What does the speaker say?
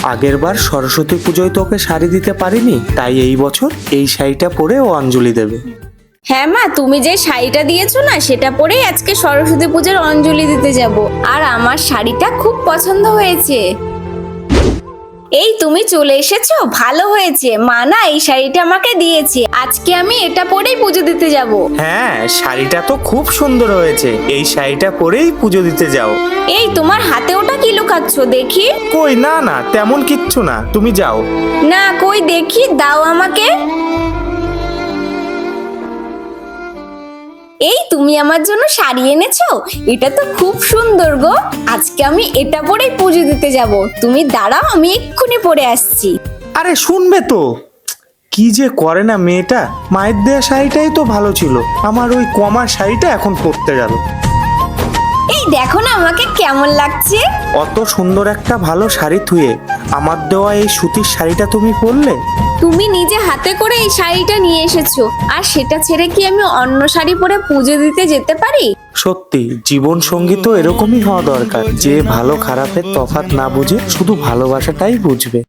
আগেরবার সরস্বতী পুজোয় তোকে শাড়ি দিতে পারিনি, তাই এই বছর এই শাড়িটা পরে ও অঞ্জলি দেবে। হ্যাঁ মা, তুমি যে শাড়িটা দিয়েছো না সেটা পরেই আজকে সরস্বতী পূজার অঞ্জলি দিতে যাব। আর আমার শাড়িটা খুব পছন্দ হয়েছে। এই তুমি চলে এসেছো, ভালো হয়েছে। মা না এই শাড়িটা আমাকে দিয়েছে, আজকে আমি এটা পরেই পুজো দিতে যাব। হ্যাঁ, শাড়িটা তো খুব সুন্দর হয়েছে, এই শাড়িটা পরেই পুজো দিতে যাও। এই তোমার হাতে ওটা কি লুকাচ্ছ দেখি? কই, না না, তেমন কিচ্ছু না, তুমি যাও। না কই দেখি, দাও আমাকে। এই তুমি আমার জন্য শাড়ি এনেছো, এটা তো খুব সুন্দর গো। আজকে আমি এটা পরেই পুজো দিতে যাব। তুমি দাঁড়াও, আমি এক্ষুনি পরে আসছি। আরে শুনবে তো, কি যে করে না মেয়েটা। মায়ের দেয়া শাড়িটাই তো ভালো ছিল, আমার ওই কমা শাড়িটা এখন পরতে গেল। এই দেখো না আমাকে কেমন লাগছে। অত সুন্দর একটা ভালো শাড়ি থুয়ে আমার দেওয়া এই সুতির শাড়িটা তুমি পরলে। তুমি নিজে হাতে করে এই শাড়িটা নিয়ে এসেছো, আর সেটা ছেড়ে কি আমি অন্য শাড়ি পরে পুজো দিতে যেতে পারি? সত্যি জীবন সঙ্গী তো এরকমই হওয়া দরকার, যে ভালো খারাপের তফাৎ না বুঝে শুধু ভালোবাসাটাই বুঝবে।